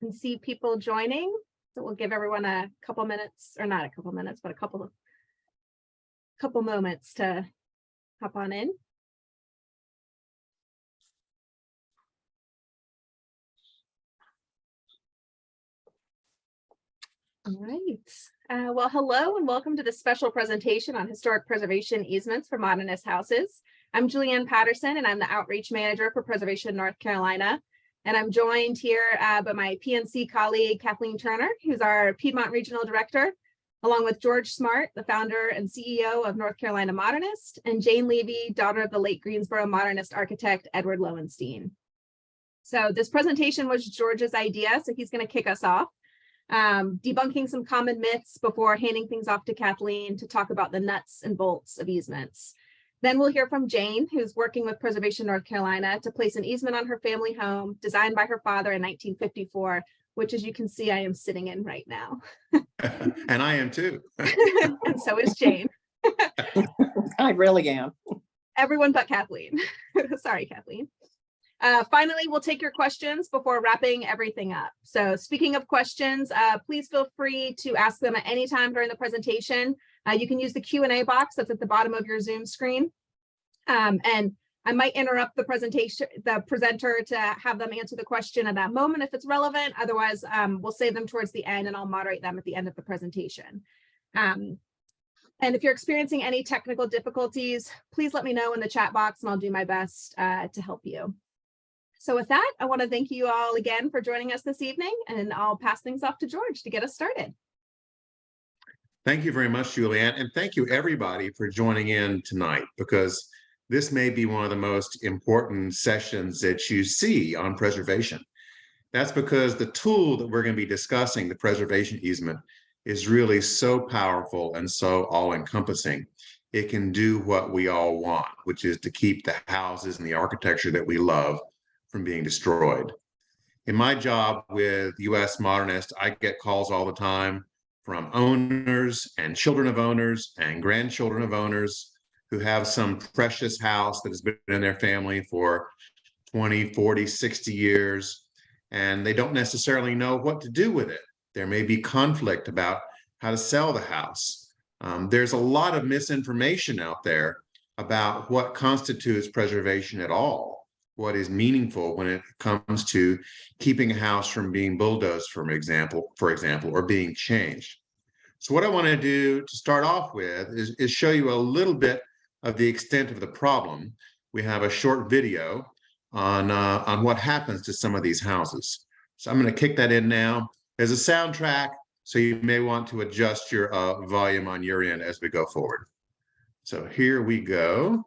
can see people joining. So we'll give everyone a couple minutes, or not a couple minutes, but a couple moments to hop on in. All right. Well, hello and welcome to this special presentation on historic preservation easements for modernist houses. I'm Julianne Patterson, and I'm the Outreach Manager for Preservation North Carolina. And I'm joined here by my PNC colleague, Cathleen Turner, who's our Piedmont Regional Director, along with George Smart, the founder and CEO of North Carolina Modernist, and Jane Levy, daughter of the late Greensboro Modernist architect, Edward Lowenstein. So this presentation was George's idea, so he's going to kick us off, debunking some common myths before handing things off to Kathleen to talk about the nuts and bolts of easements. Then we'll hear from Jane, who's working with Preservation North Carolina to place an easement on her family home designed by her father in 1954, which, as you can see, I am sitting in right now. And I am too. And so is Jane. I really am. Everyone but Kathleen. Sorry, Kathleen. Finally, we'll take your questions before wrapping everything up. So speaking of questions, please feel free to ask them at any time during the presentation. You can use the Q&A box that's at the bottom of your Zoom screen. And I might interrupt the presenter to have them answer the question at that moment if it's relevant. Otherwise, we'll save them towards the end and I'll moderate them at the end of the presentation. And if you're experiencing any technical difficulties, please let me know in the chat box and I'll do my best to help you. So with that, I want to thank you all again for joining us this evening, and I'll pass things off to George to get us started. Thank you very much, Julianne, and thank you everybody for joining in tonight, because this may be one of the most important sessions that you see on preservation. That's because the tool that we're going to be discussing, the preservation easement, is really so powerful and so all-encompassing. It can do what we all want, which is to keep the houses and the architecture that we love from being destroyed. In my job with US Modernist, I get calls all the time from owners and children of owners and grandchildren of owners who have some precious house that has been in their family for 20, 40, 60 years, and they don't necessarily know what to do with it. There may be conflict about how to sell the house. There's a lot of misinformation out there about what constitutes preservation at all, what is meaningful when it comes to keeping a house from being bulldozed, for example, or being changed. So what I want to do to start off with is show you a little bit of the extent of the problem. We have a short video on what happens to some of these houses. So I'm going to kick that in now. There's a soundtrack, so you may want to adjust your volume on your end as we go forward. So here we go.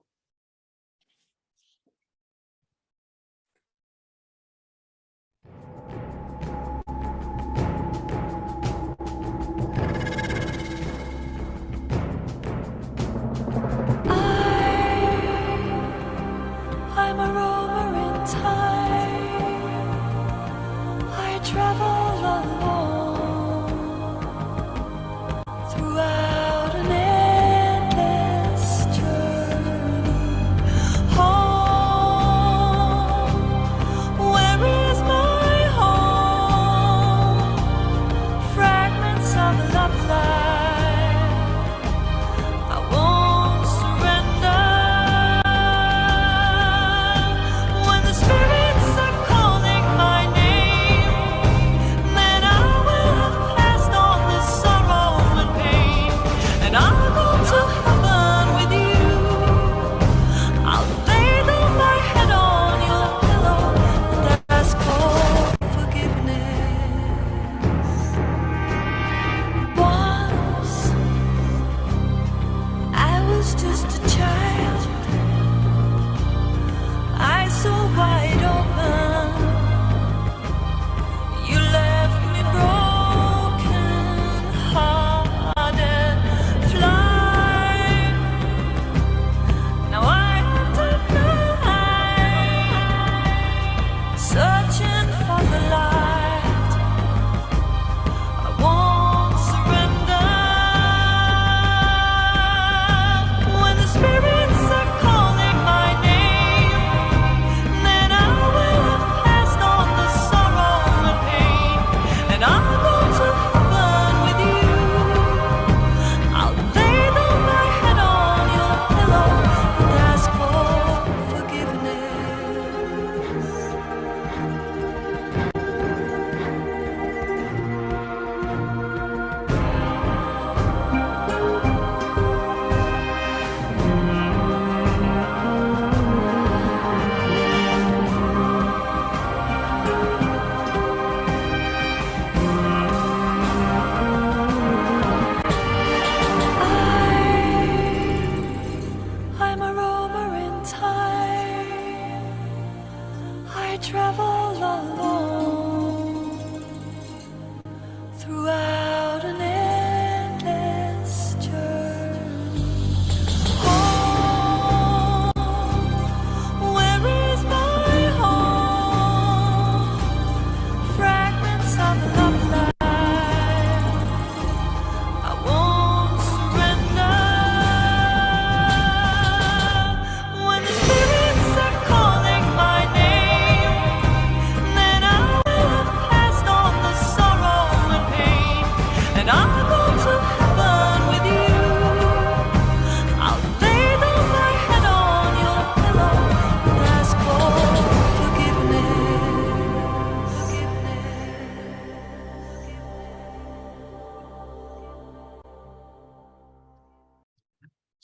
I'm a rover in time. I travel alone throughout an endless journey home. Where is my home? Fragments of love life. I won't surrender. When the spirits are calling my name, then I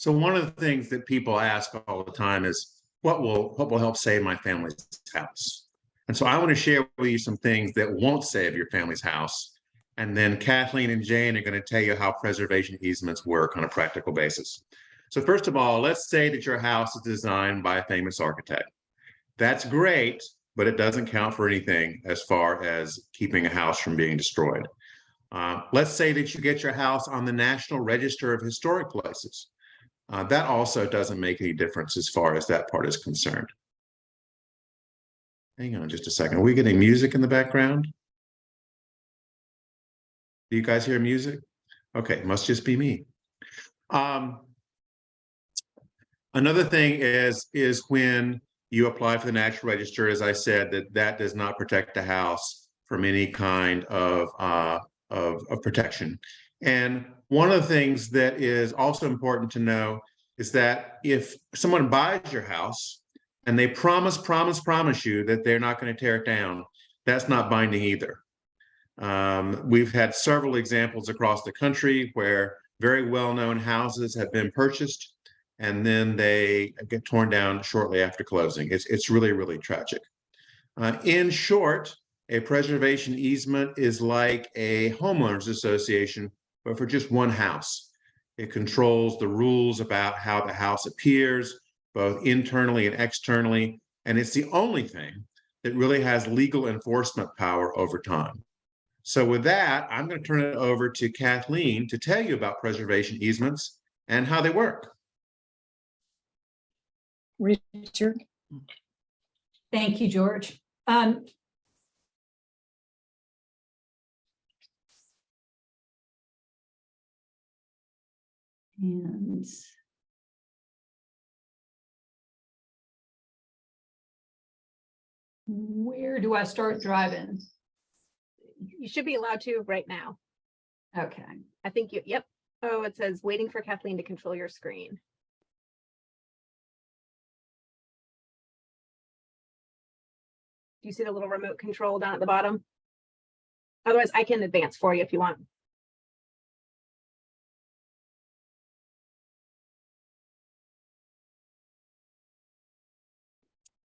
So one of the things that people ask all the time is, what will help save my family's house? And so I want to share with you some things that won't save your family's house. And then Kathleen and Jane are going to tell you how preservation easements work on a practical basis. So first of all, let's say that your house is designed by a famous architect. That's great, but it doesn't count for anything as far as keeping a house from being destroyed. Let's say that you get your house on the National Register of Historic Places. That also doesn't make any difference as far as that part is concerned. Hang on just a second. Are we getting music in the background? Do you guys hear music? Okay, must just be me. Another thing is when you apply for the National Register, as I said, that does not protect the house from any kind of protection. And one of the things that is also important to know is that if someone buys your house and they promise you that they're not going to tear it down, that's not binding either. We've had several examples across the country where very well-known houses have been purchased and then they get torn down shortly after closing. It's really, really tragic. In short, a preservation easement is like a homeowners association, but for just one house. It controls the rules about how the house appears, both internally and externally, and it's the only thing that really has legal enforcement power over time. So with that, I'm going to turn it over to Kathleen to tell you about preservation easements and how they work. Richard. Thank you, George. And where do I start driving? You should be allowed to right now. Okay. I think yep. Oh, it says waiting for Kathleen to control your screen. Do you see the little remote control down at the bottom? Otherwise, I can advance for you if you want.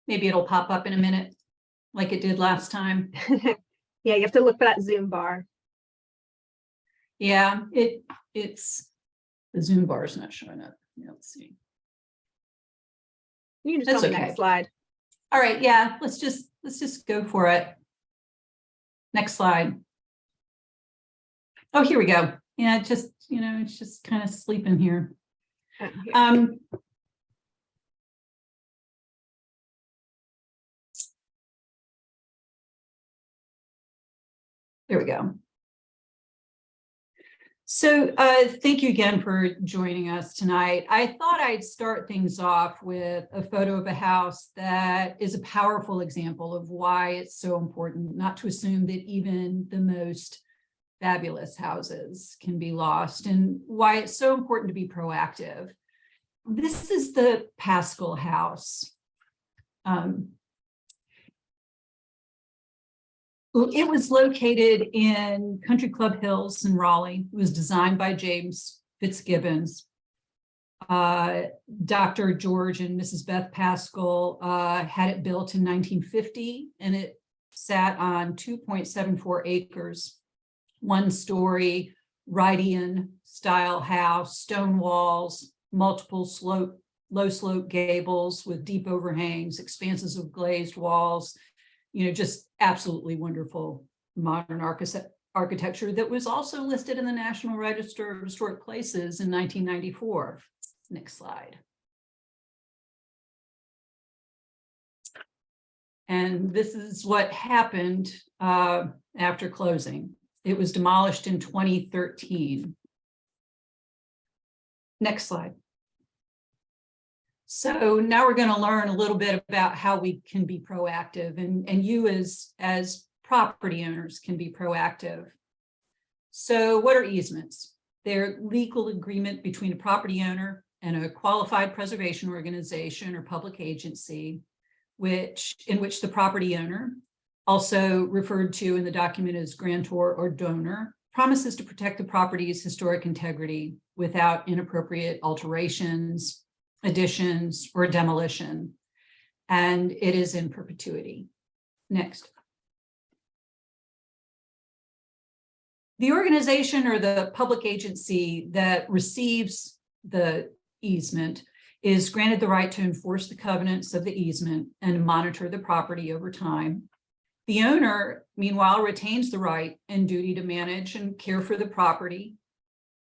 Maybe it'll pop up in a minute like it did last time. Yeah, you have to look for that Zoom bar. Yeah, it's the Zoom bar is not showing up. Yeah, let's see. You can just That's tell me okay. next slide. All right, yeah, let's just go for it. Next slide. Oh, here we go. Yeah, just, it's just kind of sleeping here. Here. There we go. So thank you again for joining us tonight. I thought I'd start things off with a photo of a house that is a powerful example of why it's so important not to assume that even the most fabulous houses can be lost and why it's so important to be proactive. This is the Paschal House. It was located in Country Club Hills in Raleigh. It was designed by James Fitzgibbons. Dr. George and Mrs. Beth Paschal had it built in 1950, and it sat on 2.74 acres, one-story Wrightian style house, stone walls, multiple low slope gables with deep overhangs, expanses of glazed walls, just absolutely wonderful modern architecture that was also listed in the National Register of Historic Places in 1994. Next slide. And this is what happened after closing. It was demolished in 2013. Next slide. So now we're going to learn a little bit about how we can be proactive, and you as property owners can be proactive. So what are easements? They're legal agreement between a property owner and a qualified preservation organization or public agency, in which the property owner, also referred to in the document as grantor or donor, promises to protect the property's historic integrity without inappropriate alterations, additions, or demolition. And it is in perpetuity. Next. The organization or the public agency that receives the easement is granted the right to enforce the covenants of the easement and monitor the property over time. The owner, meanwhile, retains the right and duty to manage and care for the property,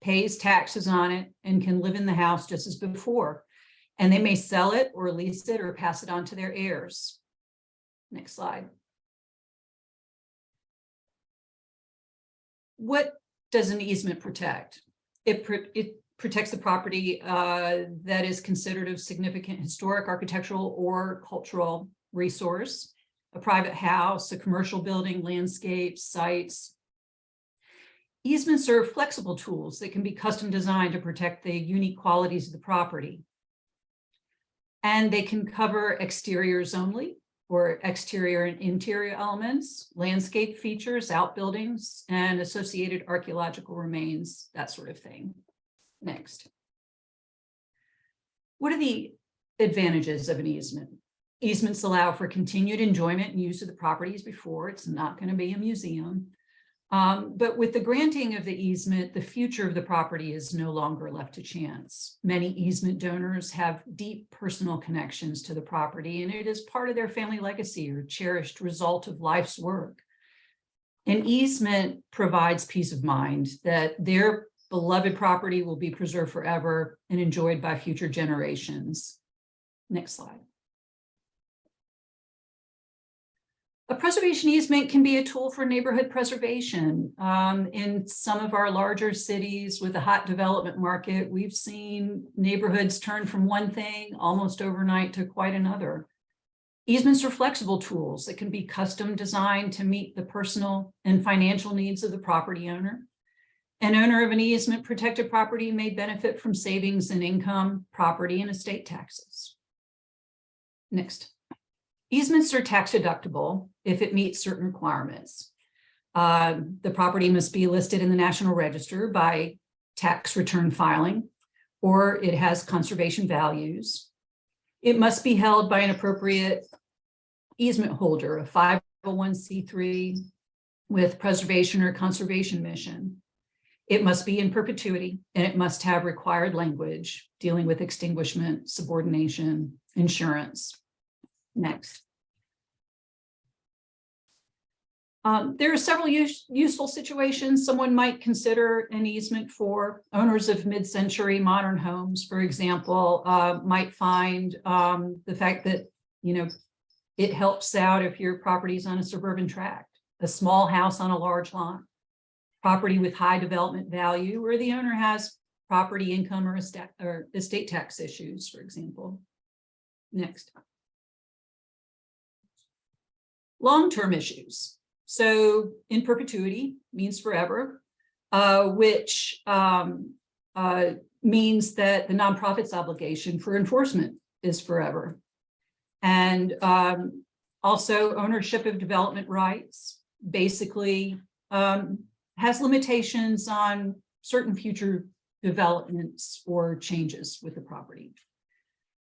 pays taxes on it, and can live in the house just as before. And they may sell it or lease it or pass it on to their heirs. Next slide. What does an easement protect? It protects the property that is considered of significant historic, architectural, or cultural resource, a private house, a commercial building, landscapes, sites. Easements are flexible tools that can be custom designed to protect the unique qualities of the property. And they can cover exteriors only, or exterior and interior elements, landscape features, outbuildings, and associated archaeological remains, that sort of thing. Next. What are the advantages of an easement? Easements allow for continued enjoyment and use of the property as before. It's not going to be a museum. But with the granting of the easement, the future of the property is no longer left to chance. Many easement donors have deep personal connections to the property, and it is part of their family legacy or cherished result of life's work. An easement provides peace of mind that their beloved property will be preserved forever and enjoyed by future generations. Next slide. A preservation easement can be a tool for neighborhood preservation. In some of our larger cities with a hot development market, we've seen neighborhoods turn from one thing almost overnight to quite another. Easements are flexible tools that can be custom designed to meet the personal and financial needs of the property owner. An owner of an easement protected property may benefit from savings in income, property, and estate taxes. Next. Easements are tax deductible if it meets certain requirements. The property must be listed in the National Register by tax return filing, or it has conservation values. It must be held by an appropriate easement holder, a 501c3 with preservation or conservation mission. It must be in perpetuity, and it must have required language dealing with extinguishment, subordination, insurance. Next. There are several useful situations someone might consider an easement for. Owners of mid-century modern homes, for example, might find the fact that, it helps out if your property is on a suburban tract, a small house on a large lot, property with high development value, where the owner has property income or estate tax issues, for example. Next. Long-term issues. So in perpetuity means forever, which means that the nonprofit's obligation for enforcement is forever. And also ownership of development rights basically has limitations on certain future developments or changes with the property.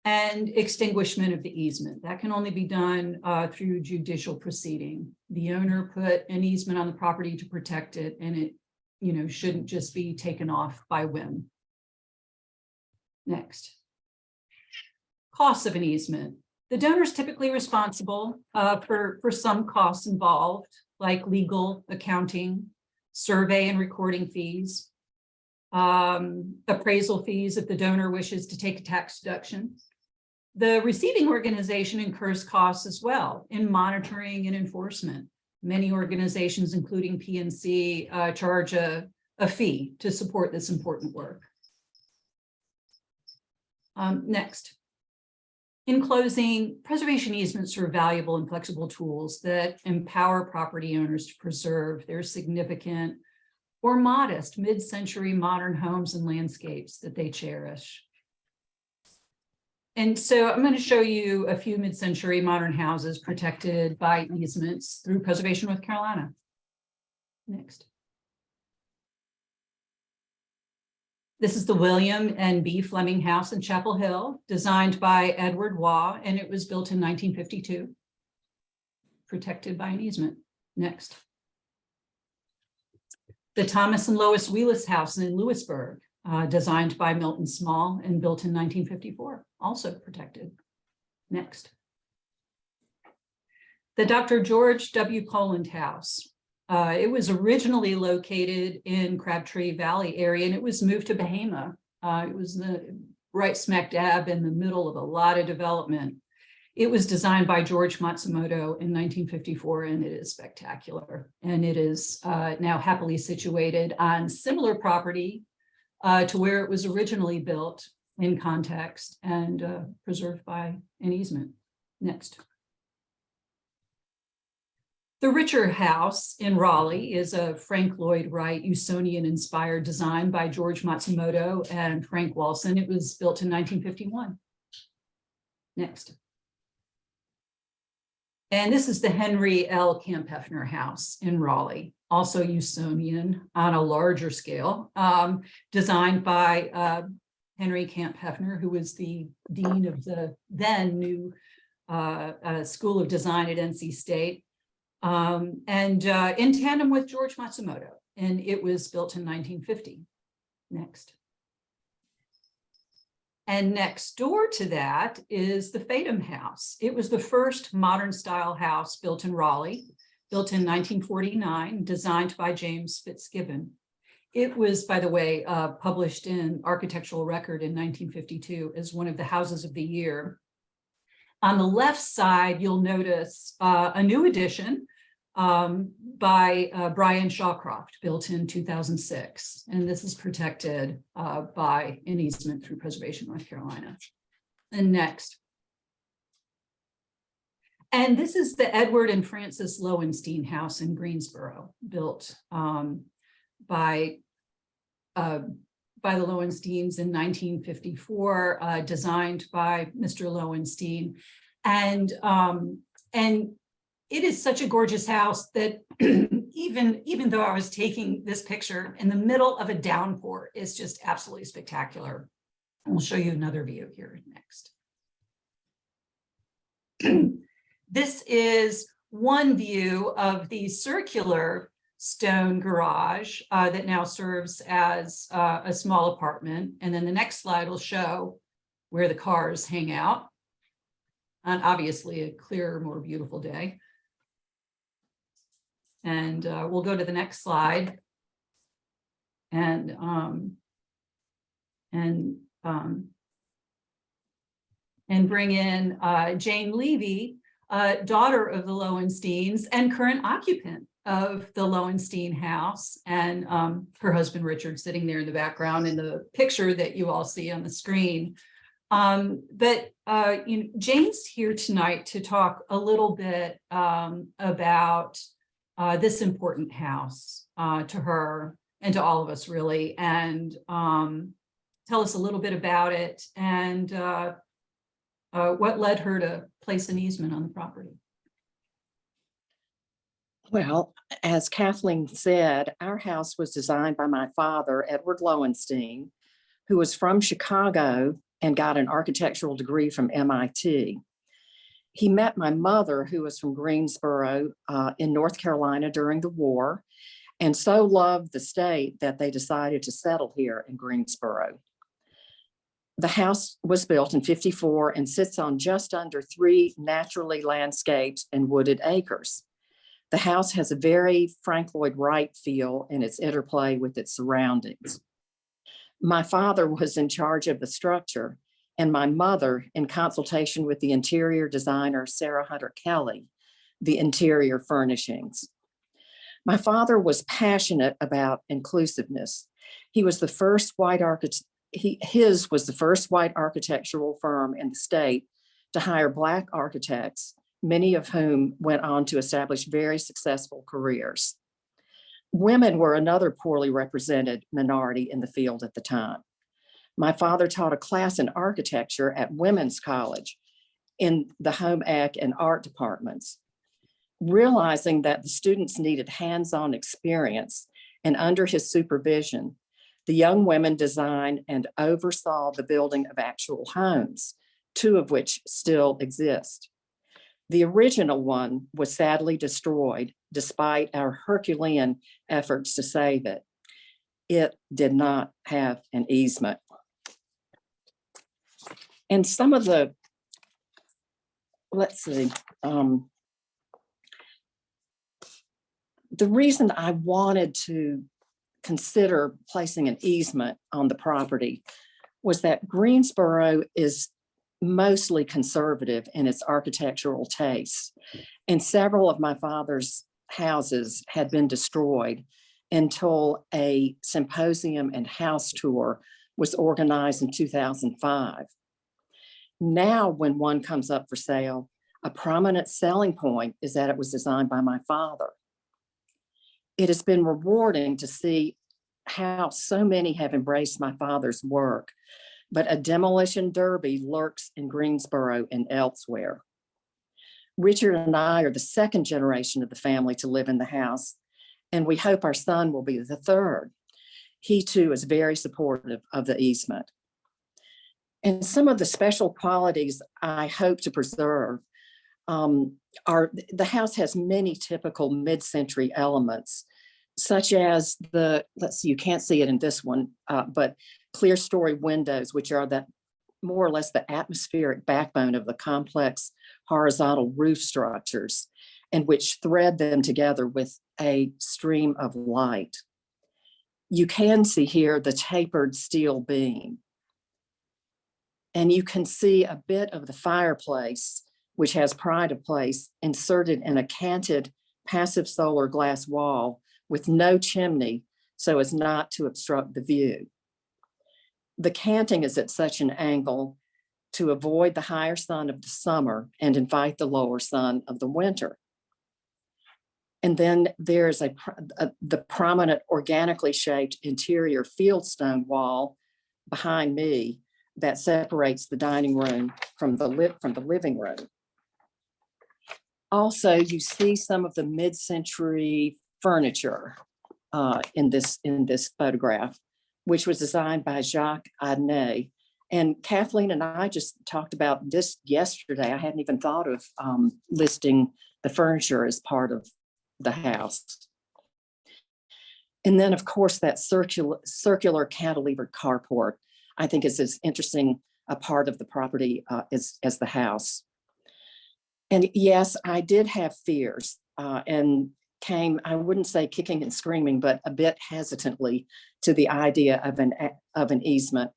And extinguishment of the easement. That can only be done through judicial proceeding. The owner put an easement on the property to protect it, and it, shouldn't just be taken off by whim. Next. Costs of an easement. The donor is typically responsible for some costs involved, like legal, accounting, survey and recording fees, appraisal fees if the donor wishes to take a tax deduction. The receiving organization incurs costs as well in monitoring and enforcement. Many organizations, including PNC, charge a fee to support this important work. Next. In closing, preservation easements are valuable and flexible tools that empower property owners to preserve their significant or modest mid-century modern homes and landscapes that they cherish. And so I'm going to show you a few mid-century modern houses protected by easements through Preservation North Carolina. Next. This is the William and B. Fleming House in Chapel Hill, designed by Edward Waugh, and it was built in 1952, protected by an easement. Next. The Thomas and Lois Wheelis House in Lewisburg, designed by Milton Small and built in 1954, also protected. Next. The Dr. George W. Poland House. It was originally located in Crabtree Valley area, and it was moved to Bahama. It was right smack dab in the middle of a lot of development. It was designed by George Matsumoto in 1954, and it is spectacular. And it is now happily situated on similar property to where it was originally built in context and preserved by an easement. Next. The Richer House in Raleigh is a Frank Lloyd Wright Usonian-inspired design by George Matsumoto and Frank Walson. It was built in 1951. Next. And this is the Henry L. Camp-Hefner House in Raleigh, also Usonian on a larger scale, designed by Henry Camp-Hefner, who was the dean of the then new School of Design at NC State. In tandem with George Matsumoto, and it was built in 1950. Next. And next door to that is the Fadum House. It was the first modern style house built in Raleigh, built in 1949, designed by James Fitzgibbon. It was, by the way, published in Architectural Record in 1952 as one of the houses of the year. On the left side, you'll notice a new addition by Brian Shawcroft, built in 2006. And this is protected by an easement through Preservation North Carolina. And next. And this is the Edward and Frances Lowenstein House in Greensboro, built by the Lowensteins in 1954, designed by Mr. Lowenstein. And it is such a gorgeous house that even though I was taking this picture in the middle of a downpour, it's just absolutely spectacular. And we'll show you another view here next. This is one view of the circular stone garage that now serves as a small apartment. And then the next slide will show where the cars hang out on obviously a clearer, more beautiful day. And we'll go to the next slide and bring in Jane Levy, daughter of the Lowensteins and current occupant of the Lowenstein house, and her husband Richard sitting there in the background in the picture that you all see on the screen. Jane's here tonight to talk a little bit about this important house to her and to all of us, really, and tell us a little bit about it and what led her to place an easement on the property. Well, as Kathleen said, our house was designed by my father, Edward Lowenstein, who was from Chicago and got an architectural degree from MIT. He met my mother, who was from Greensboro in North Carolina during the war, and so loved the state that they decided to settle here in Greensboro. The house was built in 54 and sits on just under 3 naturally landscaped and wooded acres. The house has a very Frank Lloyd Wright feel in its interplay with its surroundings. My father was in charge of the structure, and my mother, in consultation with the interior designer, Sarah Hunter Kelly, the interior furnishings. My father was passionate about inclusiveness. He was the first white architect. His was the first white architectural firm in the state to hire Black architects, many of whom went on to establish very successful careers. Women were another poorly represented minority in the field at the time. My father taught a class in architecture at Women's College in the home ec and art departments. Realizing that the students needed hands-on experience, and under his supervision, The young women designed and oversaw the building of actual homes, 2 of which still exist. The original one was sadly destroyed despite our Herculean efforts to save it. It did not have an easement. And some of the, let's see, the reason I wanted to consider placing an easement on the property was that Greensboro is mostly conservative in its architectural tastes, and several of my father's houses had been destroyed until a symposium and house tour was organized in 2005. Now, when one comes up for sale, a prominent selling point is that it was designed by my father. It has been rewarding to see how so many have embraced my father's work, but a demolition derby lurks in Greensboro and elsewhere. Richard and I are the 2nd generation of the family to live in the house, and we hope our son will be the 3rd. He too is very supportive of the easement. And some of the special qualities I hope to preserve are, the house has many typical mid-century elements, such as the, let's see, you can't see it in this one, but clear story windows, which are that more or less the atmospheric backbone of the complex horizontal roof structures, and which thread them together with a stream of light. You can see here the tapered steel beam. And you can see a bit of the fireplace, which has pride of place, inserted in a canted passive solar glass wall with no chimney so as not to obstruct the view. The canting is at such an angle to avoid the higher sun of the summer and invite the lower sun of the winter. And then there's the prominent organically shaped interior fieldstone wall behind me that separates the dining room from the living room. Also, you see some of the mid-century furniture in this photograph, which was designed by Jacques Adnet. And Kathleen and I just talked about this yesterday. I hadn't even thought of listing the furniture as part of the house. And then, of course, that circular cantilevered carport, I think, is as interesting a part of the property as the house. And yes, I did have fears and came, I wouldn't say kicking and screaming, but a bit hesitantly to the idea of an easement,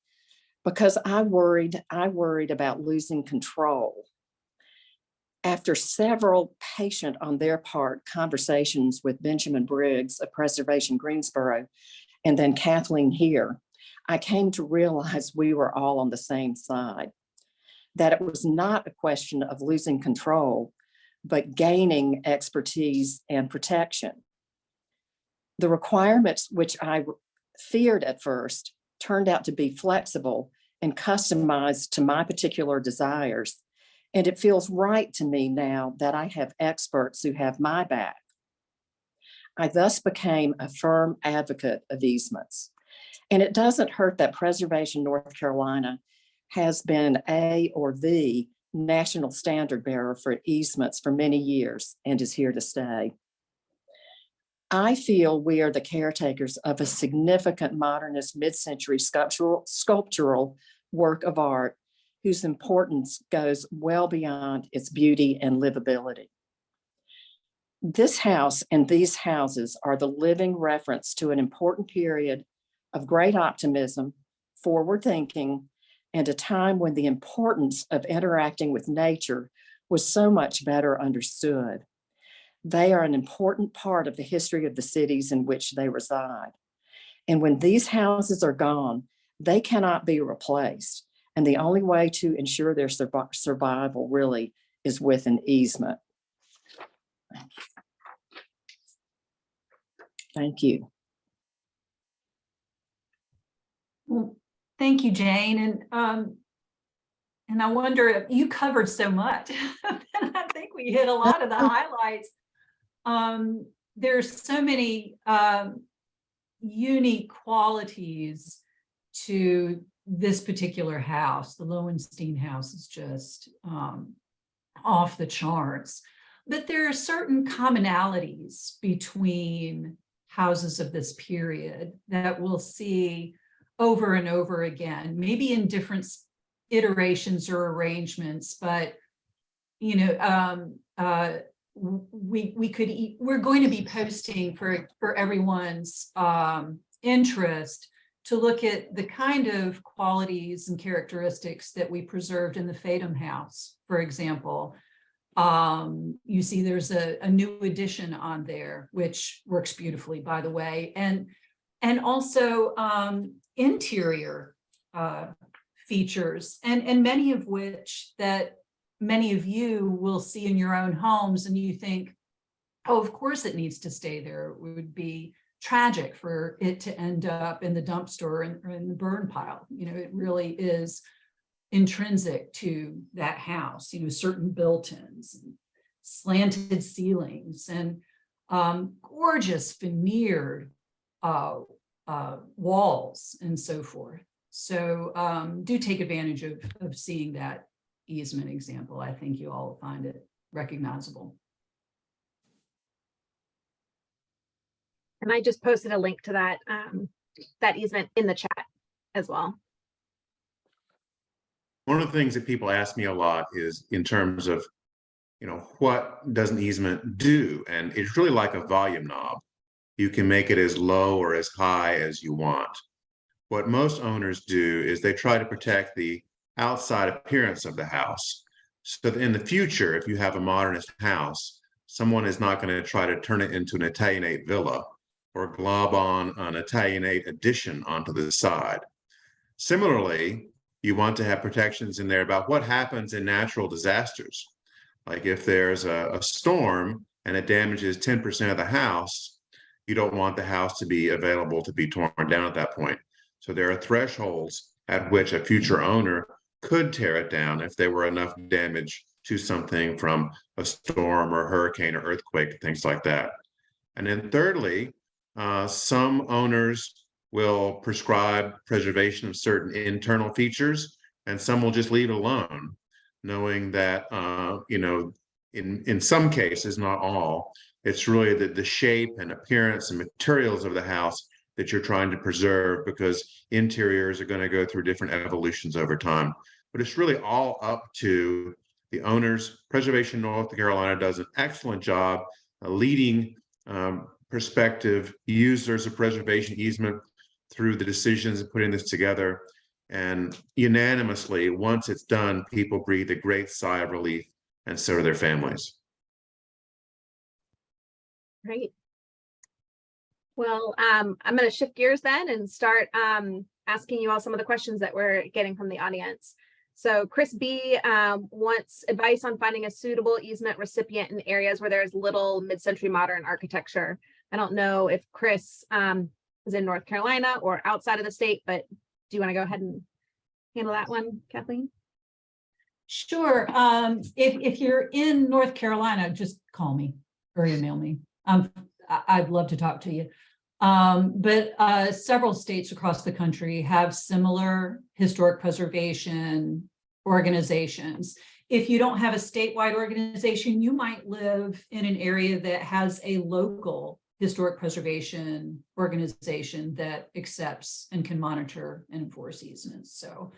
because I worried about losing control. After several patient on their part conversations with Benjamin Briggs of Preservation Greensboro, and then Kathleen here, I came to realize we were all on the same side, that it was not a question of losing control, but gaining expertise and protection. The requirements, which I feared at first, turned out to be flexible and customized to my particular desires. And it feels right to me now that I have experts who have my back. I thus became a firm advocate of easements. And it doesn't hurt that Preservation North Carolina has been a or the national standard bearer for easements for many years and is here to stay. I feel we are the caretakers of a significant modernist mid-century sculptural work of art whose importance goes well beyond its beauty and livability. This house and these houses are the living reference to an important period of great optimism, forward thinking, and a time when the importance of interacting with nature was so much better understood. They are an important part of the history of the cities in which they reside. And when these houses are gone, they cannot be replaced. And the only way to ensure their survival really is with an easement. Thank you. Well, thank you, Jane. And I wonder if you covered so much. And I think we hit a lot of the highlights. There's so many unique qualities to this particular house. The Lowenstein house is just off the charts. But there are certain commonalities between houses of this period that we'll see over and over again, maybe in different iterations or arrangements, but you know, we're going to be posting for everyone's interest to look at the kind of qualities and characteristics that we preserved in the Fadum house, for example. You see there's a new addition on there, which works beautifully, by the way, and also interior features, and many of which that many of you will see in your own homes, and you think, oh, of course it needs to stay there. It would be tragic for it to end up in the dumpster or in the burn pile. You know, it really is intrinsic to that house, you know, certain built-ins, and slanted ceilings, and gorgeous veneered walls and so forth. So do take advantage of seeing that easement example. I think you all will find it recognizable. And I just posted a link to that that easement in the chat as well. One of the things that people ask me a lot is in terms of, you know, what does an easement do? And it's really like a volume knob. You can make it as low or as high as you want. What most owners do is they try to protect the outside appearance of the house. So that in the future, if you have a modernist house, someone is not going to try to turn it into an Italianate villa or glob on an Italianate addition onto the side. Similarly, you want to have protections in there about what happens in natural disasters. Like if there's a storm and it damages 10% of the house, you don't want the house to be available to be torn down at that point. So there are thresholds at which a future owner could tear it down if there were enough damage to something from a storm or hurricane or earthquake, things like that. And then thirdly, some owners will prescribe preservation of certain internal features, and some will just leave it alone, knowing that, you know, in some cases, not all, it's really the shape and appearance and materials of the house that you're trying to preserve, because interiors are going to go through different evolutions over time. But it's really all up to the owners. Preservation North Carolina does an excellent job leading prospective users of preservation easement through the decisions of putting this together. And unanimously, once it's done, people breathe a great sigh of relief, and so do their families. Great. Well, I'm going to shift gears then and start asking you all some of the questions that we're getting from the audience. So Chris B wants advice on finding a suitable easement recipient in areas where there's little mid-century modern architecture. I don't know if Chris is in North Carolina or outside of the state, but do you want to go ahead and handle that one, Kathleen? Sure. If you're in North Carolina, just call me or email me. I'd love to talk to you. But several states across the country have similar historic preservation organizations. If you don't have a statewide organization, you might live in an area that has a local historic preservation organization that accepts and can monitor and enforce easements. So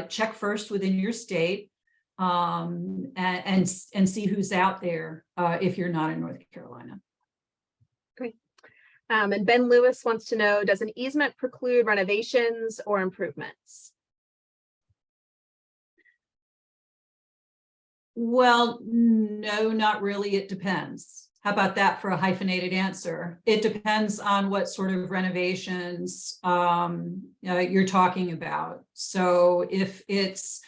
check first within your state and see who's out there if you're not in North Carolina. Great. And Ben Lewis wants to know, does an easement preclude renovations or improvements? Well, no, not really. It depends. How about that for a hyphenated answer? It depends on what sort of renovations you're talking about. So if it's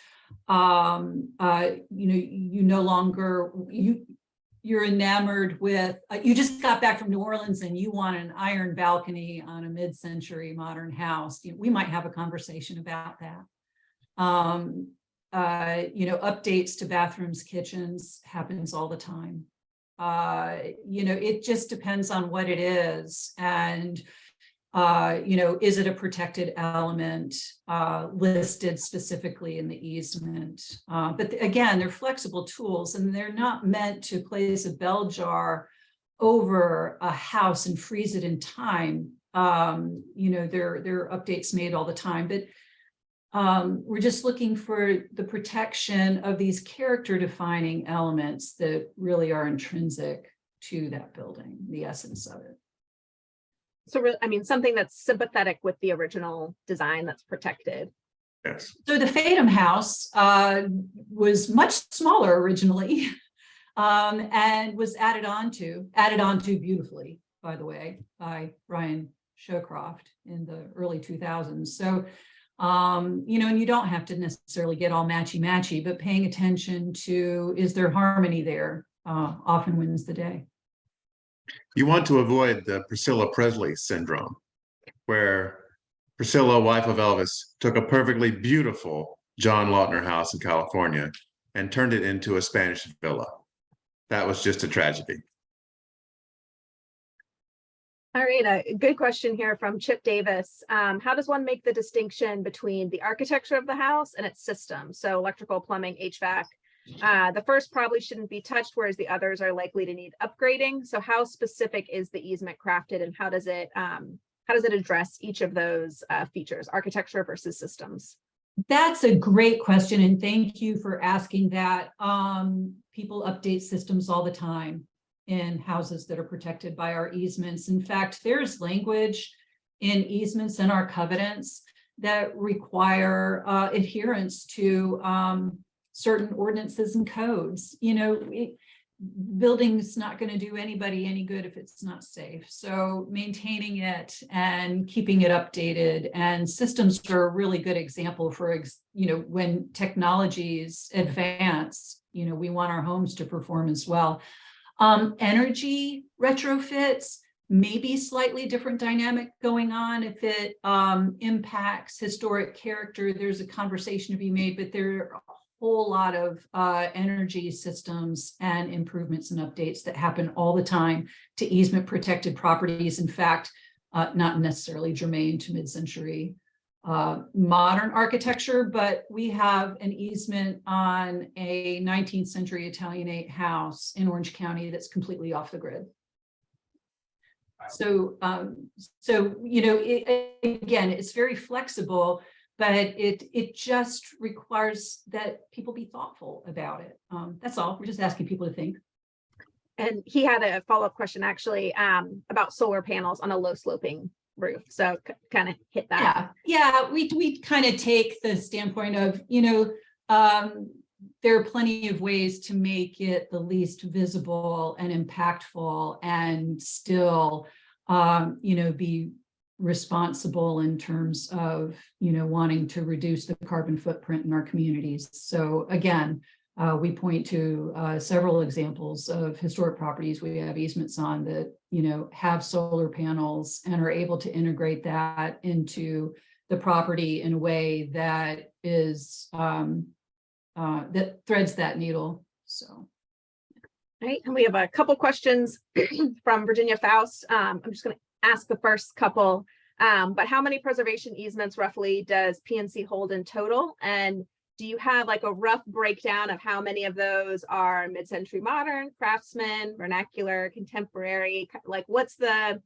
you no longer you're enamored with you just got back from New Orleans and you want an iron balcony on a mid-century modern house, we might have a conversation about that. Updates to bathrooms, kitchens happens all the time. It just depends on what it is. And is it a protected element listed specifically in the easement? But again, they're flexible tools and they're not meant to place a bell jar over a house and freeze it in time. There are updates made all the time, but we're just looking for the protection of these character defining elements that really are intrinsic to that building, the essence of it. So really, I mean, something that's sympathetic with the original design that's protected. Yes. So the Fadum house was much smaller originally and was added on to beautifully, by the way, by Ryan Showcroft in the early 2000s. So, and you don't have to necessarily get all matchy, but paying attention to, is there harmony there, often wins the day. You want to avoid the Priscilla Presley syndrome, where Priscilla, wife of Elvis, took a perfectly beautiful John Lautner house in California and turned it into a Spanish villa. That was just a tragedy. All right, a good question here from Chip Davis. How does one make the distinction between the architecture of the house and its system? So electrical, plumbing, HVAC. The first probably shouldn't be touched, whereas the others are likely to need upgrading. So how specific is the easement crafted, and how does it address each of those features, architecture versus systems? That's a great question, and thank you for asking that. People update systems all the time in houses that are protected by our easements. In fact, there's language in easements and our covenants that require adherence to certain ordinances and codes. Building's not going to do anybody any good if it's not safe. So maintaining it and keeping it updated, and systems are a really good example for, when technologies advance, we want our homes to perform as well. Energy retrofits, maybe slightly different dynamic going on. If it impacts historic character, there's a conversation to be made, but there are whole lot of energy systems and improvements and updates that happen all the time to easement protected properties. In fact, not necessarily germane to mid-century modern architecture, but we have an easement on a 19th century Italianate house in Orange County that's completely off the grid. So, again, it's very flexible, but it just requires that people be thoughtful about it. That's all. We're just asking people to think. And he had a follow-up question actually about solar panels on a low sloping roof. So kind of hit that. Yeah. We kind of take the standpoint of, there are plenty of ways to make it the least visible and impactful and still, be responsible in terms of, wanting to reduce the carbon footprint in our communities. So again, we point to several examples of historic properties we have easements on that, have solar panels and are able to integrate that into the property in a way that is that threads that needle. So. Right, and we have a couple questions from Virginia Faust. I'm just going to ask the first couple, but how many preservation easements roughly does PNC hold in total? And do you have like a rough breakdown of how many of those are mid-century modern, craftsman, vernacular, contemporary? Like what's the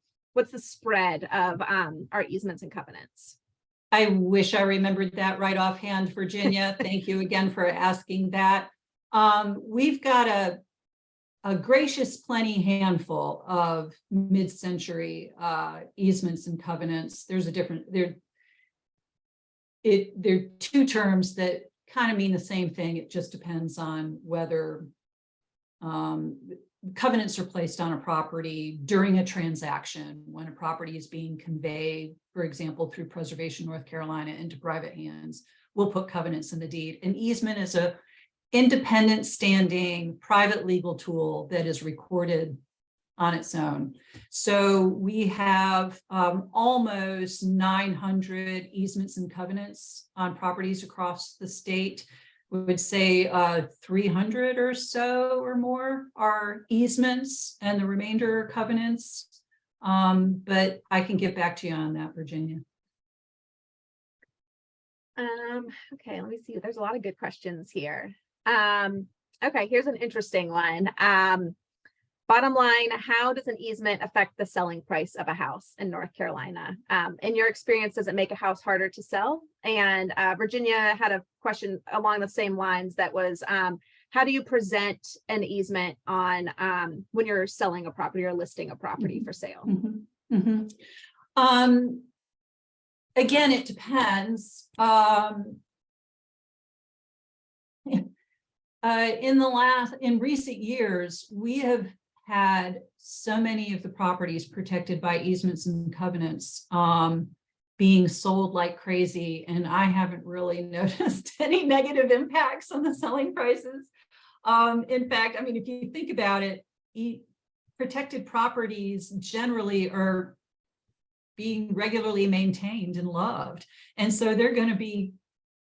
spread of our easements and covenants? I wish I remembered that right offhand, Virginia. Thank you again for asking that. We've got a gracious plenty handful of mid-century easements and covenants. There's there are two terms that kind of mean the same thing. It just depends on whether covenants are placed on a property during a transaction, when a property is being conveyed, for example, through Preservation North Carolina into private hands. We'll put covenants in the deed. An easement is a independent standing private legal tool that is recorded on its own. So we have almost 900 easements and covenants on properties across the state. We would say 300 or so or more are easements, and the remainder are covenants. But I can get back to you on that, Virginia. Okay, let me see. There's a lot of good questions here. Okay, here's an interesting one. Bottom line, how does an easement affect the selling price of a house in North Carolina? In your experience, does it make a house harder to sell? And Virginia had a question along the same lines that was, how do you present an easement on when you're selling a property or listing a property for sale? Again, it depends. In recent years, we have had so many of the properties protected by easements and covenants being sold like crazy, and I haven't really noticed any negative impacts on the selling prices. In fact, I mean, if you think about it, protected properties generally are being regularly maintained and loved, and so they're going to be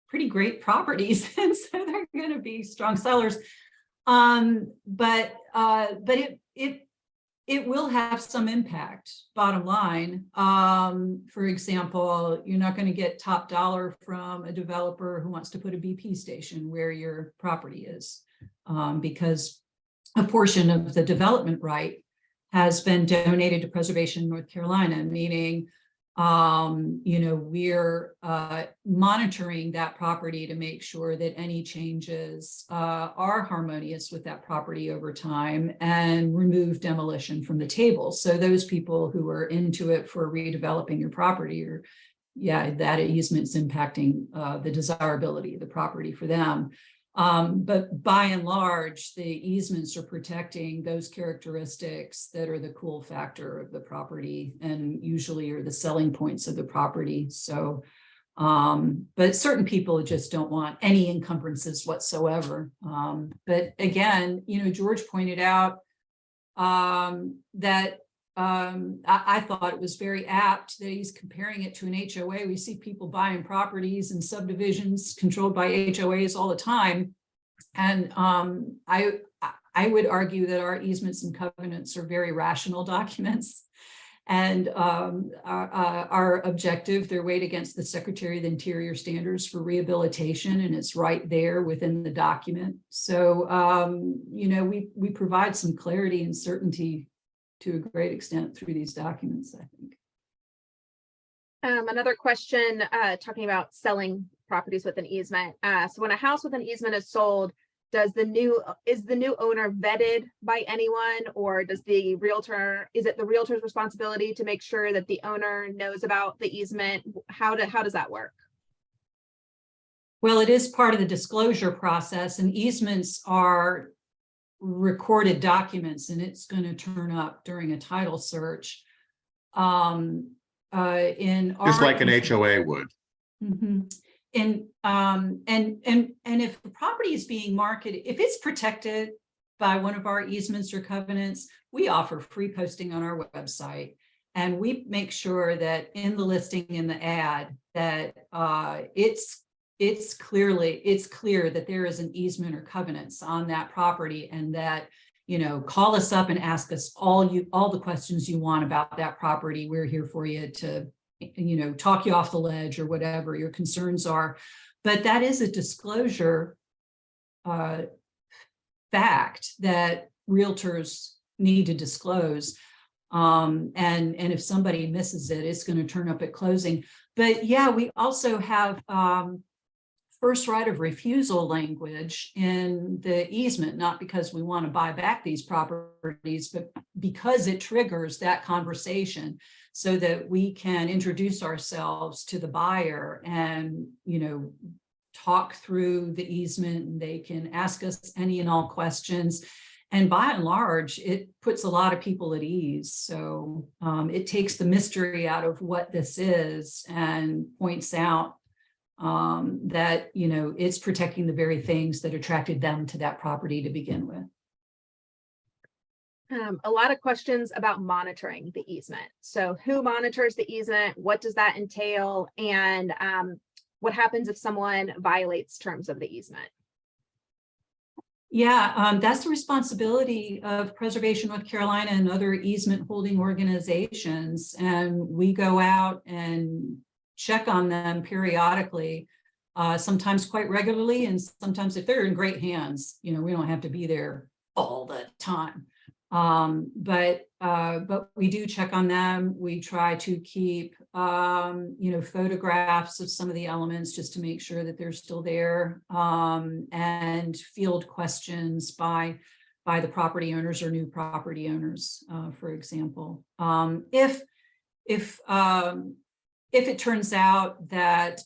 pretty great properties, and so they're going to be strong sellers. But it will have some impact, bottom line. For example, you're not going to get top dollar from a developer who wants to put a BP station where your property is, because a portion of the development right has been donated to Preservation North Carolina, meaning we're monitoring that property to make sure that any changes are harmonious with that property over time and remove demolition from the table. So those people who are into it for redeveloping your property, or that easement's impacting the desirability of the property for them. But by and large, the easements are protecting those characteristics that are the cool factor of the property and usually are the selling points of the property. So, but certain people just don't want any encumbrances whatsoever. But again, George pointed out that I thought it was very apt that he's comparing it to an HOA. We see people buying properties and subdivisions controlled by HOAs all the time. And I would argue that our easements and covenants are very rational documents and are objective. They're weighed against the Secretary of the Interior standards for rehabilitation, and it's right there within the document. So, we provide some clarity and certainty to a great extent through these documents, I think. Another question talking about selling properties with an easement. So when a house with an easement is sold, is the new owner vetted by anyone, or is it the realtor's responsibility to make sure that the owner knows about the easement? How does that work? Well, it is part of the disclosure process, and easements are recorded documents, and it's going to turn up during a title search. Just like an HOA would. Mm-hmm. And if the property is being marketed, if it's protected by one of our easements or covenants, we offer free posting on our website, and we make sure that in the listing in the ad that it's clear that there is an easement or covenants on that property, and that, call us up and ask us all the questions you want about that property. We're here for you to, talk you off the ledge or whatever your concerns are. But that is a disclosure fact that realtors need to disclose. And if somebody misses it, it's going to turn up at closing. But yeah, we also have first right of refusal language in the easement, not because we want to buy back these properties, but because it triggers that conversation so that we can introduce ourselves to the buyer and, talk through the easement, and they can ask us any and all questions. And by and large, it puts a lot of people at ease. So it takes the mystery out of what this is and points out that, it's protecting the very things that attracted them to that property to begin with. A lot of questions about monitoring the easement. So who monitors the easement? What does that entail? And what happens if someone violates terms of the easement? Yeah, that's the responsibility of Preservation North Carolina and other easement holding organizations. And we go out and check on them periodically, sometimes quite regularly, and sometimes if they're in great hands, we don't have to be there all the time. But we do check on them. We try to keep, photographs of some of the elements just to make sure that they're still there, and field questions by the property owners or new property owners, for example. If it turns out that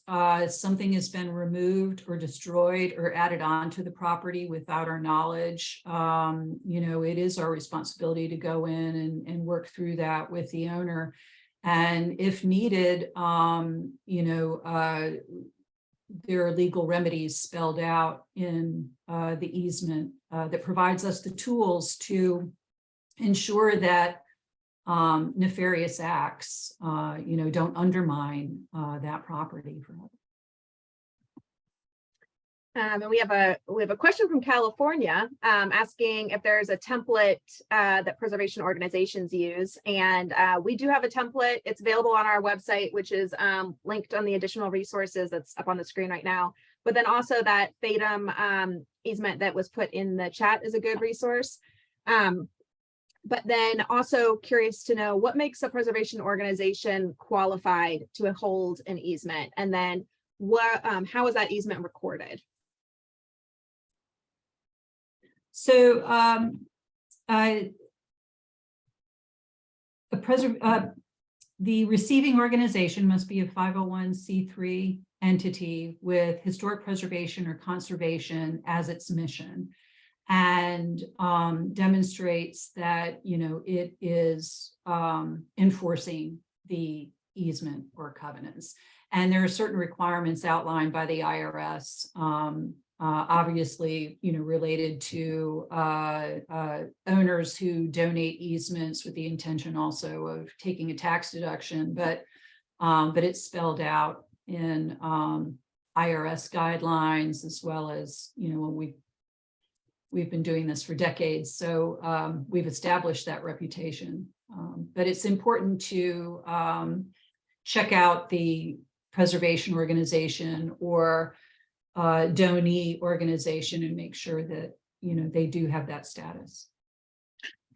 something has been removed or destroyed or added onto the property without our knowledge, it is our responsibility to go in and work through that with the owner. And if needed, there are legal remedies spelled out in the easement that provides us the tools to ensure that nefarious acts, don't undermine that property. And we have a question from California asking if there's a template that preservation organizations use, and we do have a template. It's available on our website, which is linked on the additional resources that's up on the screen right now. But then also that FATM easement that was put in the chat is a good resource. But then also curious to know what makes a preservation organization qualified to hold an easement, and then how is that easement recorded? So the receiving organization must be a 501c3 entity with historic preservation or conservation as its mission, and demonstrates that it is enforcing the easement or covenants. And there are certain requirements outlined by the IRS, obviously related to owners who donate easements with the intention also of taking a tax deduction, but it's spelled out in IRS guidelines, as well as when we've been doing this for decades, so we've established that reputation. But it's important to check out the preservation organization or donee organization and make sure that they do have that status.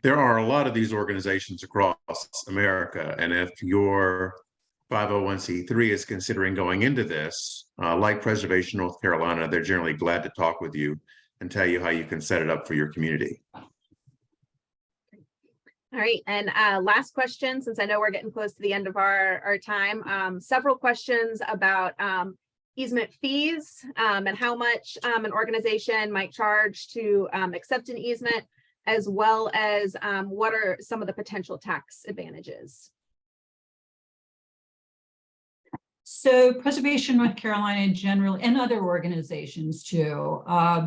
There are a lot of these organizations across America, and if your 501c3 is considering going into this, like Preservation North Carolina, they're generally glad to talk with you and tell you how you can set it up for your community. All right, and last question, since I know we're getting close to the end of our time, several questions about easement fees and how much an organization might charge to accept an easement, as well as what are some of the potential tax advantages. So Preservation North Carolina generally, and other organizations too,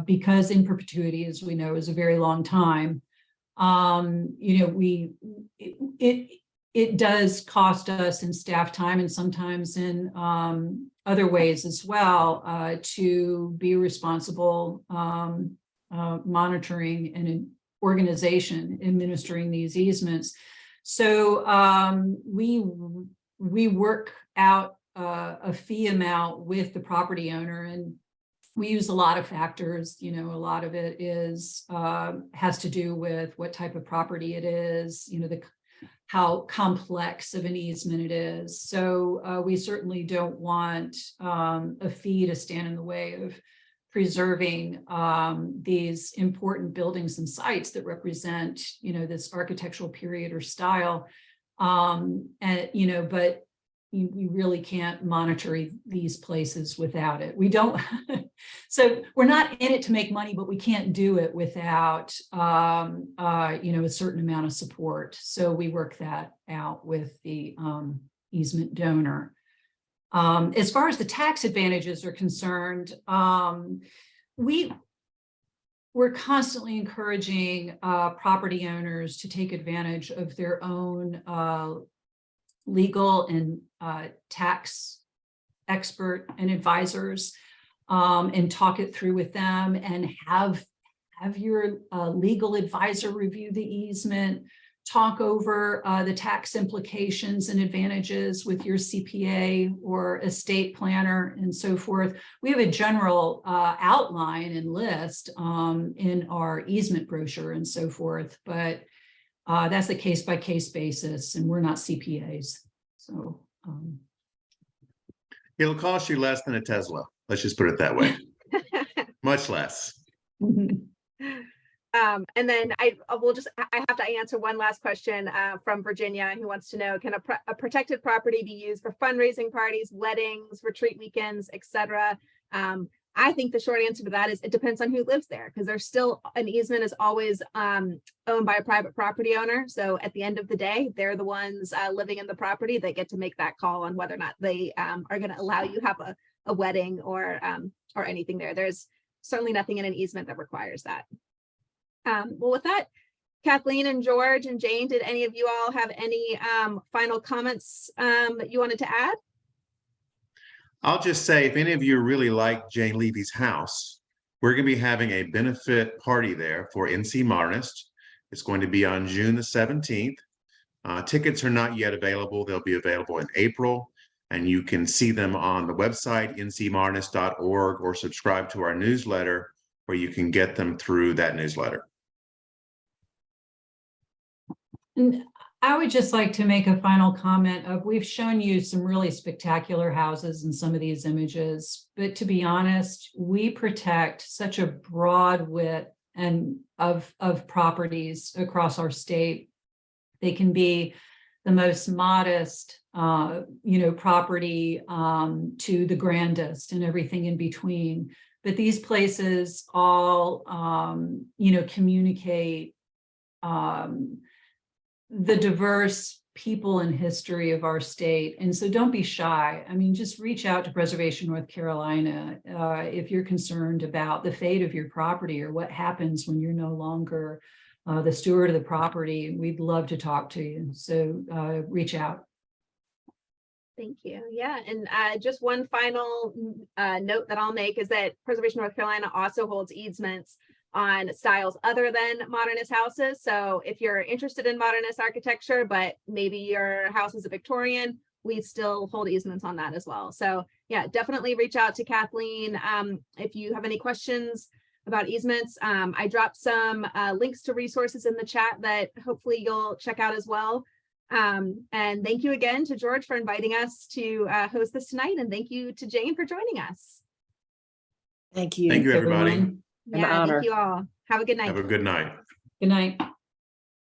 because in perpetuity, as we know, is a very long time, it does cost us in staff time and sometimes in other ways as well, to be responsible monitoring and organization administering these easements. So we work out a fee amount with the property owner, and we use a lot of factors. A lot of it is has to do with what type of property it is, how complex of an easement it is. So we certainly don't want a fee to stand in the way of preserving these important buildings and sites that represent this architectural period or style, but you really can't monitor these places without it. We don't, so we're not in it to make money, but we can't do it without, a certain amount of support. So we work that out with the easement donor. As far as the tax advantages are concerned, we're constantly encouraging property owners to take advantage of their own legal and tax expert and advisors, and talk it through with them, and have have your legal advisor review the easement, talk over the tax implications and advantages with your CPA or estate planner and so forth. We have a general outline and list in our easement brochure and so forth, but that's a case-by-case basis, and we're not CPAs. So It'll cost you less than a Tesla. Let's just put it that way. Much less. And then I have to answer one last question from Virginia, who wants to know, can a protected property be used for fundraising parties, weddings, retreat weekends, etc.? I think the short answer to that is it depends on who lives there, because there's still an easement is always owned by a private property owner. So at the end of the day, they're the ones living in the property that get to make that call on whether or not they are going to allow you have a wedding or anything there. There's certainly nothing in an easement that requires that. Well, with that, Kathleen and George and Jane, did any of you all have any final comments that you wanted to add? I'll just say, if any of you really like Jane Levy's house, we're going to be having a benefit party there for NC Modernist. It's going to be on June the 17th. Tickets are not yet available. They'll be available in April, and you can see them on the website, ncmodernist.org, or subscribe to our newsletter, where you can get them through that newsletter. And I would just like to make a final comment of, we've shown you some really spectacular houses in some of these images, but to be honest, we protect such a broad width and of properties across our state. They can be the most modest, property to the grandest and everything in between. But these places all, communicate the diverse people and history of our state. And so don't be shy. I mean, just reach out to Preservation North Carolina if you're concerned about the fate of your property or what happens when you're no longer the steward of the property. We'd love to talk to you. So reach out. Thank you. Yeah, and just one final note that I'll make is that Preservation North Carolina also holds easements on styles other than modernist houses. So if you're interested in modernist architecture, but maybe your house is a Victorian, we still hold easements on that as well. So yeah, definitely reach out to Kathleen if you have any questions about easements. I dropped some links to resources in the chat that hopefully you'll check out as well. And thank you again to George for inviting us to host this tonight. And thank you to Jane for joining us. Thank you. Thank you, everybody. Everyone. Yeah, honor. thank you all. Have a good night. Have a good night. Good night.